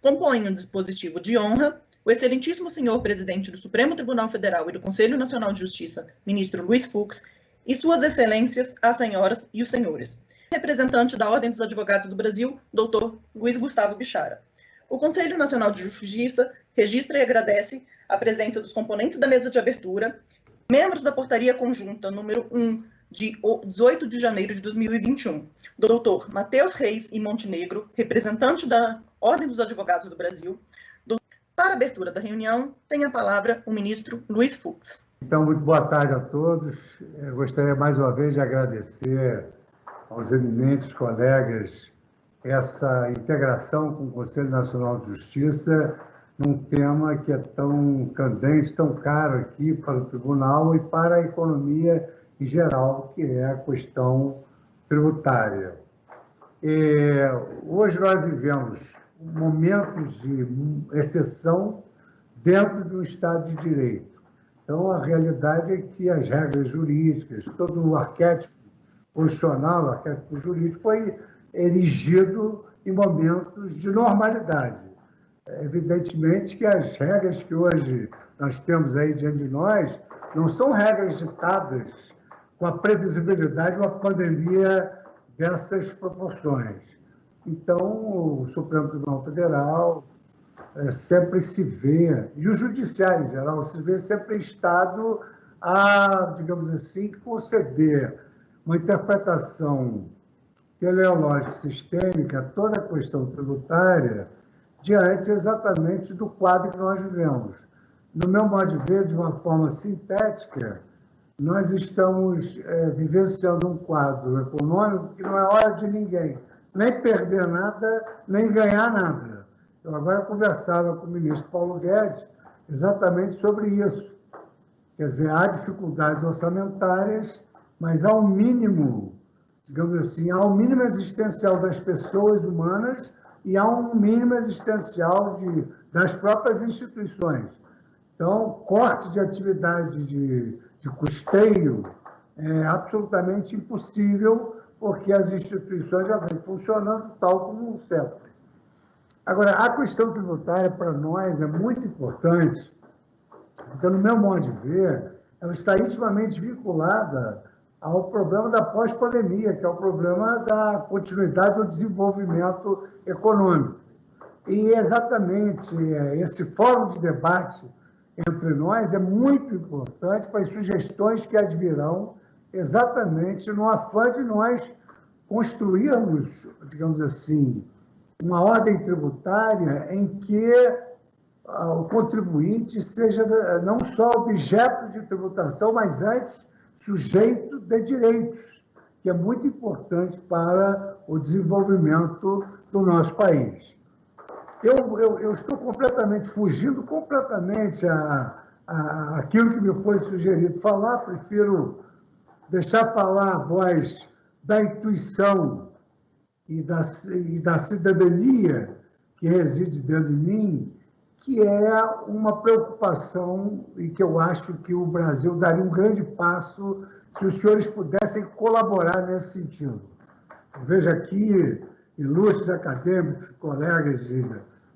compõem um dispositivo de honra o excelentíssimo senhor presidente do Supremo Tribunal Federal e do Conselho Nacional de Justiça, ministro Luiz Fux, e suas excelências, as senhoras e os senhores. Representante da Ordem dos Advogados do Brasil, doutor Luiz Gustavo Bichara. O Conselho Nacional de Justiça registra e agradece a presença dos componentes da mesa de abertura, membros da portaria conjunta número 1, de 18 de janeiro de 2021, doutor Matheus Reis e Montenegro, representante da Ordem dos Advogados do Brasil. Para a abertura da reunião, tem a palavra o ministro Luiz Fux. Então, muito boa tarde a todos. Eu gostaria mais uma vez de agradecer aos eminentes colegas essa integração com o Conselho Nacional de Justiça num tema que é tão candente, tão caro aqui para o Tribunal e para a economia em geral, que é a questão tributária. Hoje nós vivemos momentos de exceção dentro de um Estado de Direito. Então, a realidade é que as regras jurídicas, todo o arquétipo constitucional, o arquétipo jurídico, foi erigido em momentos de normalidade. Evidentemente que as regras que hoje nós temos aí diante de nós não são regras ditadas com a previsibilidade de uma pandemia dessas proporções. Então, o Supremo Tribunal Federal sempre se vê, e o Judiciário em geral, se vê sempre em estado a, digamos assim, conceder uma interpretação teleológica sistêmica a toda a questão tributária diante exatamente do quadro que nós vivemos. No meu modo de ver, de uma forma sintética, nós estamos vivenciando um quadro econômico que não é hora de ninguém nem perder nada, nem ganhar nada. Eu agora conversava com o ministro Paulo Guedes exatamente sobre isso. Quer dizer, há dificuldades orçamentárias, mas há um mínimo, digamos assim, há um mínimo existencial das pessoas humanas e há um mínimo existencial das próprias instituições. Então, corte de atividade de custeio é absolutamente impossível, porque as instituições já vêm funcionando tal como sempre. Agora, a questão tributária para nós é muito importante, porque, no meu modo de ver, ela está intimamente vinculada ao problema da pós-pandemia, que é o problema da continuidade do desenvolvimento econômico. E exatamente esse fórum de debate entre nós é muito importante para as sugestões que advirão exatamente no afã de nós construirmos, digamos assim, uma ordem tributária em que o contribuinte seja não só objeto de tributação, mas antes sujeito de direitos, que é muito importante para o desenvolvimento do nosso país. Eu estou fugindo completamente àquilo que me foi sugerido falar, prefiro deixar falar a voz da intuição e da cidadania que reside dentro de mim, que é uma preocupação e que eu acho que o Brasil daria um grande passo se os senhores pudessem colaborar nesse sentido. Eu vejo aqui ilustres acadêmicos, colegas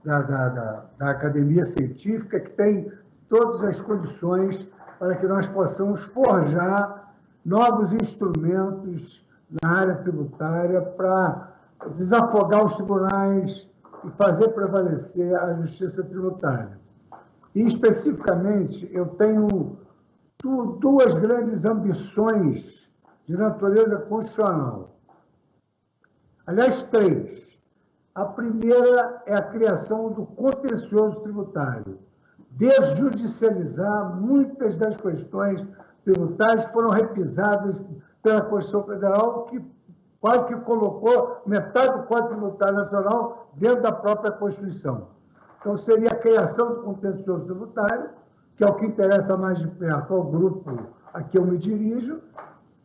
da academia científica, que têm todas as condições para que nós possamos forjar novos instrumentos na área tributária para desafogar os tribunais e fazer prevalecer a justiça tributária. E, especificamente, eu tenho duas grandes ambições de natureza constitucional. Aliás, três. A primeira é a criação do contencioso tributário, desjudicializar muitas das questões tributárias que foram repisadas pela Constituição Federal, que quase que colocou metade do Código Tributário Nacional dentro da própria Constituição. Então, seria a criação do contencioso tributário, que é o que interessa mais de perto ao grupo a que eu me dirijo,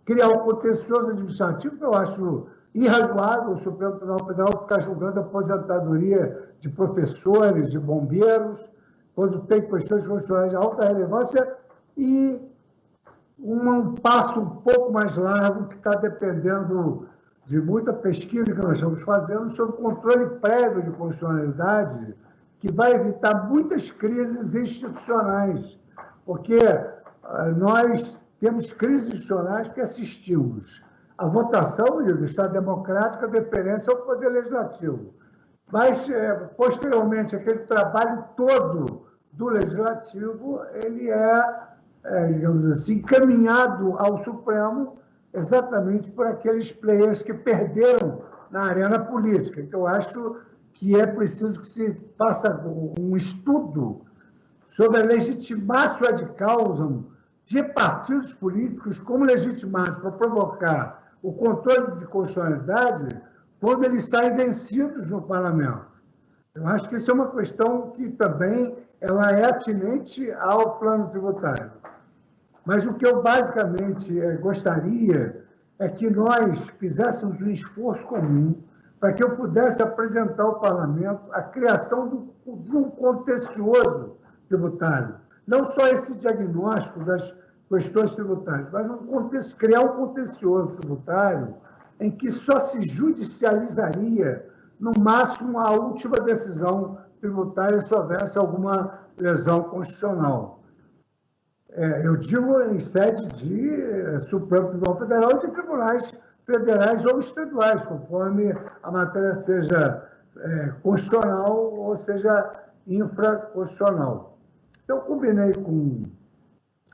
criar um contencioso administrativo, que eu acho irrazoável o Supremo Tribunal Federal ficar julgando a aposentadoria de professores, de bombeiros, quando tem questões constitucionais de alta relevância, e um passo um pouco mais largo, que está dependendo de muita pesquisa que nós estamos fazendo sobre o controle prévio de constitucionalidade que vai evitar muitas crises institucionais, porque nós temos crises institucionais que assistimos à votação do Estado Democrático, a deferência ao Poder Legislativo. Mas, posteriormente, aquele trabalho todo do Legislativo, ele digamos assim, encaminhado ao Supremo exatamente por aqueles players que perderam na arena política. Então, eu acho que é preciso que se faça um estudo sobre a legitimácia de causa de partidos políticos como legitimados para provocar o controle de constitucionalidade quando eles saem vencidos no parlamento. Eu acho que isso é uma questão que também ela é atinente ao plano tributário. Mas o que eu basicamente gostaria é que nós fizéssemos um esforço comum para que eu pudesse apresentar ao parlamento a criação de um contencioso tributário. Não só esse diagnóstico das questões tributárias, mas criar um contencioso tributário em que só se judicializaria, no máximo, a última decisão tributária se houvesse alguma lesão constitucional. Eu digo em sede de Supremo Tribunal Federal e de tribunais federais ou estaduais, conforme a matéria seja constitucional ou seja infraconstitucional. Eu combinei com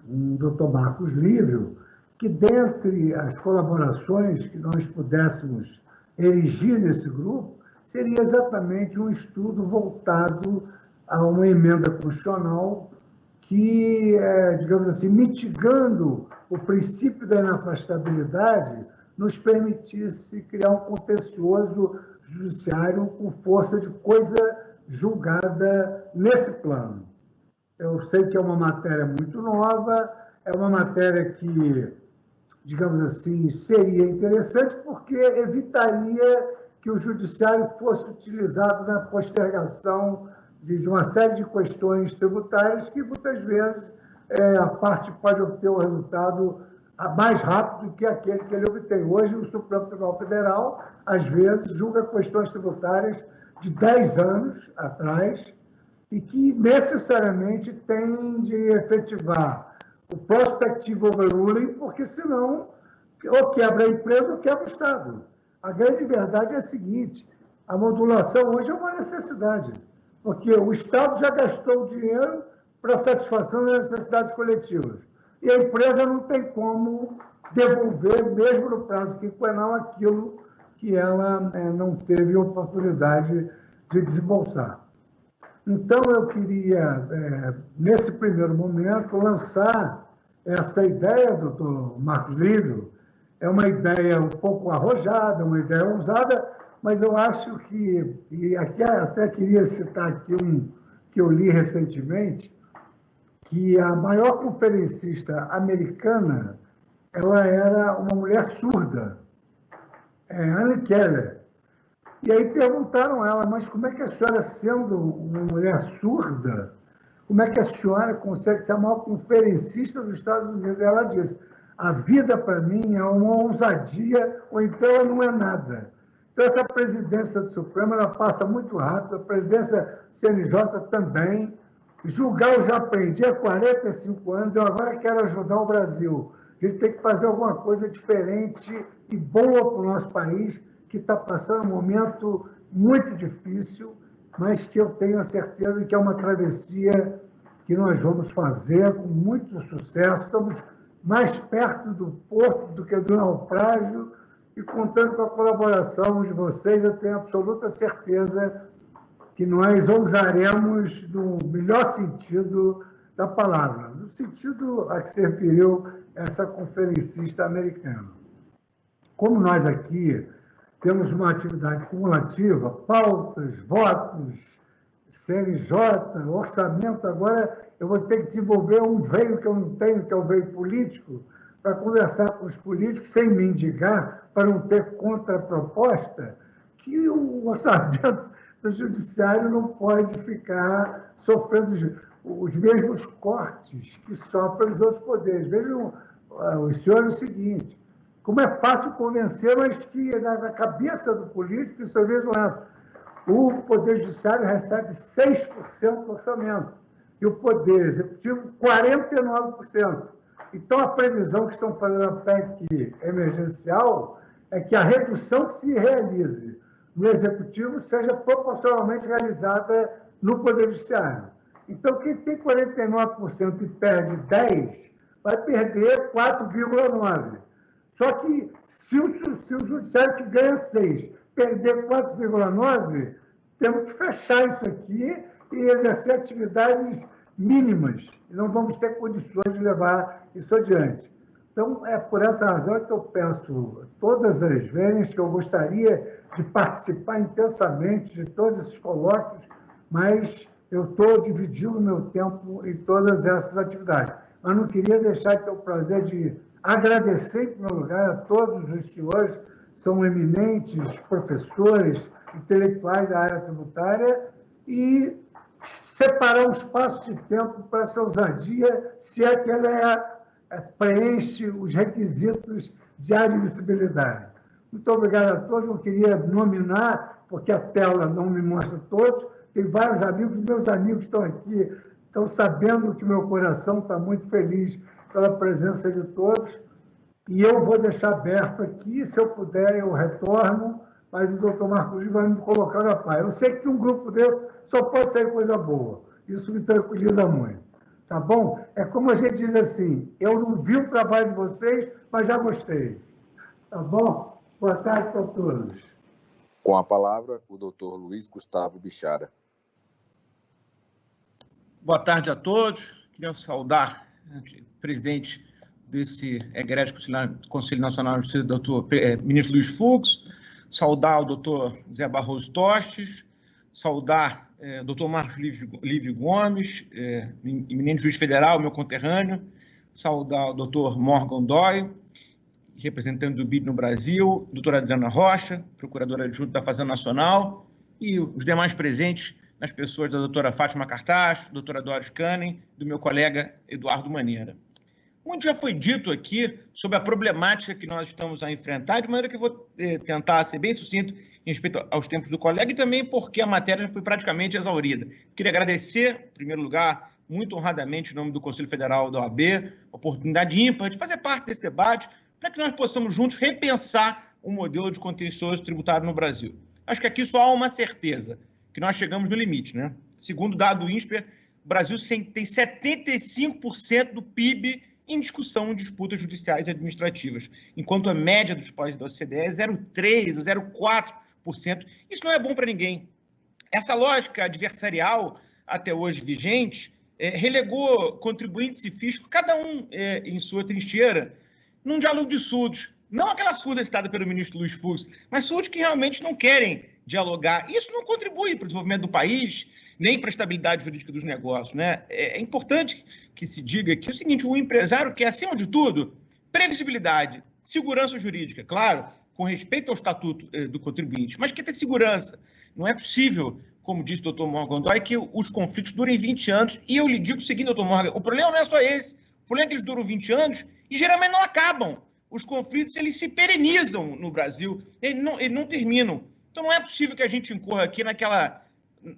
o doutor Marcos Lívio que, dentre as colaborações que nós pudéssemos erigir nesse grupo, seria exatamente um estudo voltado a uma emenda constitucional que, digamos assim, mitigando o princípio da inafastabilidade, nos permitisse criar um contencioso judiciário com força de coisa julgada nesse plano. Eu sei que é uma matéria muito nova, é uma matéria que, digamos assim, seria interessante porque evitaria que o judiciário fosse utilizado na postergação de uma série de questões tributárias que, muitas vezes, a parte pode obter o resultado mais rápido que aquele que ele obtém. Hoje, o Supremo Tribunal Federal, às vezes, julga questões tributárias de 10 anos atrás e que, necessariamente, tem de efetivar o prospective overruling, porque, senão, ou quebra a empresa ou quebra o Estado. A grande verdade é a seguinte: a modulação hoje é uma necessidade, porque o Estado já gastou o dinheiro para satisfação das necessidades coletivas. E a empresa não tem como devolver, mesmo no prazo quinquenal, aquilo que ela não teve oportunidade de desembolsar. Então, eu queria, nesse primeiro momento, lançar essa ideia, doutor Marcos Lívio. É uma ideia um pouco arrojada, uma ideia ousada, mas eu acho que, e aqui até queria citar aqui que eu li recentemente, que a maior conferencista americana, ela era uma mulher surda, Anne Keller. E aí perguntaram a ela, mas como é que a senhora, sendo uma mulher surda, como é que a senhora consegue ser a maior conferencista dos Estados Unidos? E ela disse: a vida, para mim, é uma ousadia, ou então ela não é nada. Então, essa presidência do Supremo, ela passa muito rápido, a presidência CNJ também. Julgar eu já aprendi há 45 anos, eu agora quero ajudar o Brasil. A gente tem que fazer alguma coisa diferente e boa para o nosso país, que está passando um momento muito difícil, mas que eu tenho a certeza que é uma travessia que nós vamos fazer com muito sucesso. Estamos mais perto do porto do que do naufrágio, e contando com a colaboração de vocês, eu tenho absoluta certeza que nós ousaremos no melhor sentido da palavra, no sentido a que se referiu essa conferencista americana. Como nós aqui temos uma atividade cumulativa, pautas, votos, CNJ, orçamento, agora eu vou ter que desenvolver um veio que eu não tenho, que é o veio político, para conversar com os políticos sem mendigar, para não ter contraproposta, que o orçamento do judiciário não pode ficar sofrendo os mesmos cortes que sofrem os outros poderes. Vejam, os senhores, o seguinte: como é fácil convencer, mas que na cabeça do político isso às vezes não é. O Poder Judiciário recebe 6% do orçamento e o Poder Executivo 49%. Então, a previsão que estão fazendo a PEC emergencial é que a redução que se realize no Executivo seja proporcionalmente realizada no Poder Judiciário. Então, quem tem 49% e perde 10%, vai perder 4,9%. Só que, se o Judiciário que ganha 6% perder 4,9%, temos que fechar isso aqui e exercer atividades mínimas. Não vamos ter condições de levar isso adiante. Então, é por essa razão que eu peço todas as vezes que eu gostaria de participar intensamente de todos esses colóquios, mas eu estou dividindo o meu tempo em todas essas atividades. Mas não queria deixar de ter o prazer de agradecer, em primeiro lugar, a todos os senhores, são eminentes professores, intelectuais da área tributária, e separar um espaço de tempo para essa ousadia, se é que ela preenche os requisitos de admissibilidade. Muito obrigado a todos. Eu queria nominar, porque a tela não me mostra todos, tem vários amigos, meus amigos estão aqui, estão sabendo que meu coração está muito feliz pela presença de todos, e eu vou deixar aberto aqui, se eu puder eu retorno, mas o doutor Marcos vai me colocar na paz. Eu sei que um grupo desse só pode sair coisa boa, isso me tranquiliza muito, tá bom? É como a gente diz assim, eu não vi o trabalho de vocês, mas já gostei, tá bom? Boa tarde para todos. Com a palavra, o doutor Luiz Gustavo Bichara. Boa tarde a todos. Queria saudar o presidente desse egrégio Conselho Nacional de Justiça, doutor ministro Luiz Fux, saudar o doutor Zé Barroso Tostes, saudar o doutor Marcos Lívio Gomes, eminente juiz federal, meu conterrâneo, saudar o doutor Morgan Doyle, representante do BID no Brasil, doutora Adriana Rocha, procuradora adjunta da Fazenda Nacional, e os demais presentes, nas pessoas da doutora Fátima Cartacho, doutora Doris Canning, do meu colega Eduardo Maneira. Muito já foi dito aqui sobre a problemática que nós estamos a enfrentar, de maneira que eu vou tentar ser bem sucinto em respeito aos tempos do colega e também porque a matéria foi praticamente exaurida. Queria agradecer, em primeiro lugar, muito honradamente, em nome do Conselho Federal da OAB, a oportunidade ímpar de fazer parte desse debate, para que nós possamos juntos repensar o modelo de contencioso tributário no Brasil. Acho que aqui só há uma certeza, que nós chegamos no limite, né? Segundo o dado do INSPER, o Brasil tem 75% do PIB em discussão de disputas judiciais e administrativas, enquanto a média dos países da OCDE é 0,3%, 0,4%. Isso não é bom para ninguém. Essa lógica adversarial, até hoje vigente, relegou contribuintes e fisco, cada um em sua trincheira, num diálogo de surdos. Não aquela surda citada pelo ministro Luiz Fux, mas surdos que realmente não querem dialogar. Isso não contribui para o desenvolvimento do país, nem para a estabilidade jurídica dos negócios, né? É importante que se diga que o seguinte, o empresário quer, acima de tudo, previsibilidade, segurança jurídica, claro, com respeito ao estatuto do contribuinte, mas quer ter segurança. Não é possível, como disse o doutor Morgan Doyle, que os conflitos durem 20 anos, e eu lhe digo o seguinte, doutor Morgan, o problema não é só esse, o problema é que eles duram 20 anos e geralmente não acabam. Os conflitos, eles se perenizam no Brasil, eles não terminam. Então, não é possível que a gente incorra aqui naquela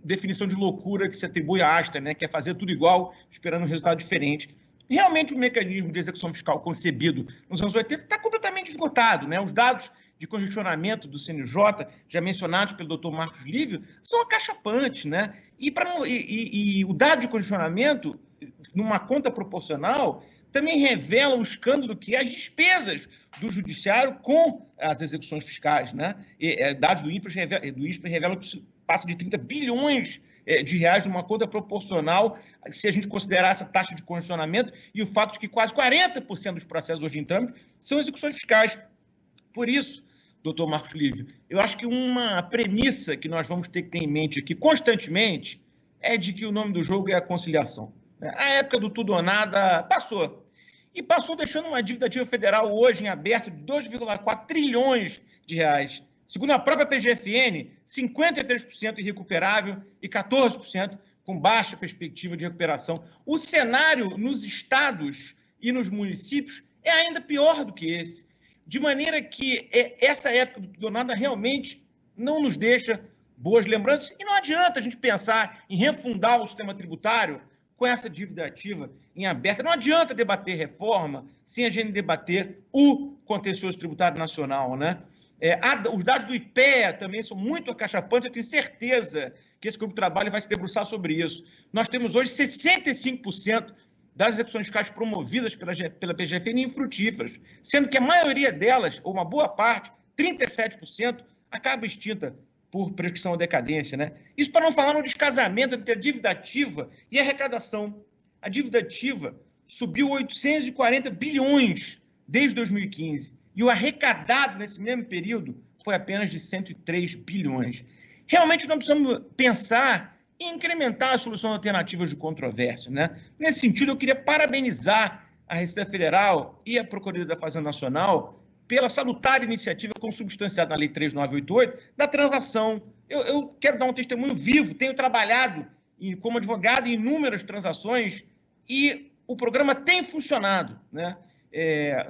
definição de loucura que se atribui a Asta, né, que é fazer tudo igual, esperando um resultado diferente. Realmente, o mecanismo de execução fiscal concebido nos anos 80 está completamente esgotado, né? Os dados de congestionamento do CNJ, já mencionados pelo doutor Marcos Lívio, são acachapantes, né? E o dado de congestionamento, numa conta proporcional, também revela o escândalo que é as despesas do judiciário com as execuções fiscais, né? Dados do INSPER revelam que isso passa de 30 bilhões de reais numa conta proporcional, se a gente considerar essa taxa de congestionamento e o fato de que quase 40% dos processos hoje em trâmite são execuções fiscais. Por isso, doutor Marcos Lívio, eu acho que uma premissa que nós vamos ter que ter em mente aqui constantemente é de que o nome do jogo é a conciliação. A época do tudo ou nada passou. E passou deixando uma dívida ativa federal hoje em aberto de 2,4 trilhões de reais. Segundo a própria PGFN, 53% irrecuperável e 14% com baixa perspectiva de recuperação. O cenário nos estados e nos municípios é ainda pior do que esse. De maneira que essa época do tudo ou nada realmente não nos deixa boas lembranças, e não adianta a gente pensar em refundar o sistema tributário com essa dívida ativa em aberto. Não adianta debater reforma sem a gente debater o contencioso tributário nacional, né? Os dados do IPEA também são muito acachapantes, eu tenho certeza que esse grupo de trabalho vai se debruçar sobre isso. Nós temos hoje 65% das execuções fiscais promovidas pela PGFN infrutíferas, sendo que a maioria delas, ou uma boa parte, 37%, acaba extinta por prescrição ou decadência, né? Isso para não falar no descasamento entre a dívida ativa e a arrecadação. A dívida ativa subiu 840 bilhões desde 2015 e o arrecadado nesse mesmo período foi apenas de 103 bilhões. Realmente nós precisamos pensar em incrementar as soluções alternativas de controvérsia, né? Nesse sentido, eu queria parabenizar a Receita Federal e a Procuradoria da Fazenda Nacional pela salutar iniciativa consubstanciada na Lei 3988 da transação. Eu quero dar um testemunho vivo, tenho trabalhado como advogado em inúmeras transações e o programa tem funcionado, né?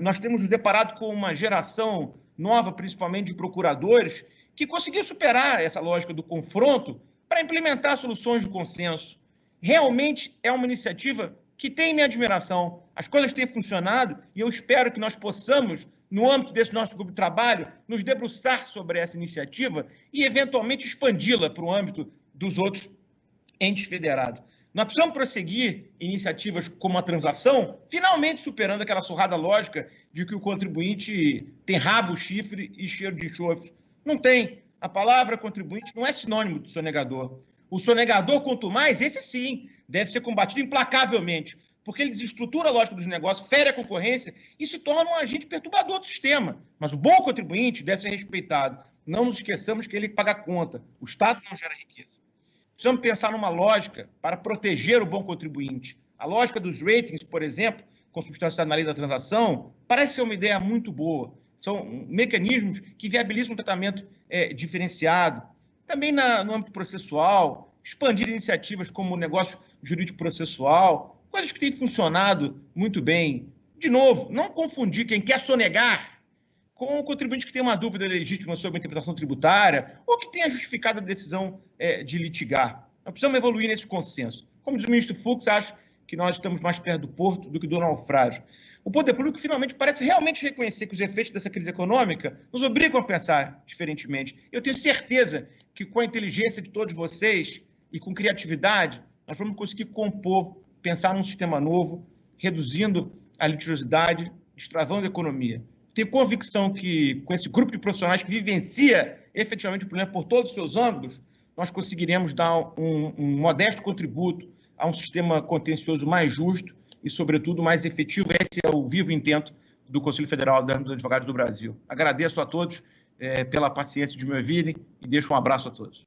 Nós temos nos deparado com uma geração nova, principalmente de procuradores, que conseguiu superar essa lógica do confronto para implementar soluções de consenso. Realmente é uma iniciativa que tem minha admiração. As coisas têm funcionado e eu espero que nós possamos, no âmbito desse nosso grupo de trabalho, nos debruçar sobre essa iniciativa e, eventualmente, expandi-la para o âmbito dos outros entes federados. Nós precisamos prosseguir iniciativas como a transação, finalmente superando aquela surrada lógica de que o contribuinte tem rabo, chifre e cheiro de enxofre. Não tem. A palavra contribuinte não é sinônimo de sonegador. O sonegador, quanto mais, esse sim, deve ser combatido implacavelmente, porque ele desestrutura a lógica dos negócios, fere a concorrência e se torna um agente perturbador do sistema. Mas o bom contribuinte deve ser respeitado. Não nos esqueçamos que ele paga a conta. O Estado não gera riqueza. Precisamos pensar numa lógica para proteger o bom contribuinte. A lógica dos ratings, por exemplo, consubstanciada na lei da transação, parece ser uma ideia muito boa. São mecanismos que viabilizam um tratamento diferenciado. Também no âmbito processual, expandir iniciativas como o negócio jurídico processual, coisas que têm funcionado muito bem. De novo, não confundir quem quer sonegar com o contribuinte que tem uma dúvida legítima sobre a interpretação tributária ou que tenha justificado a decisão de litigar. Nós precisamos evoluir nesse consenso. Como diz o ministro Fux, acho que nós estamos mais perto do porto do que do naufrágio. O poder público finalmente parece realmente reconhecer que os efeitos dessa crise econômica nos obrigam a pensar diferentemente. Eu tenho certeza que com a inteligência de todos vocês e com criatividade, nós vamos conseguir compor, pensar num sistema novo, reduzindo a litigiosidade, destravando a economia. Tenho convicção que, com esse grupo de profissionais que vivencia efetivamente o problema por todos os seus ângulos, nós conseguiremos dar um modesto contributo a um sistema contencioso mais justo e, sobretudo, mais efetivo. Esse é o vivo intento do Conselho Federal dos Advogados do Brasil. Agradeço a todos pela paciência de me ouvirem e deixo um abraço a todos.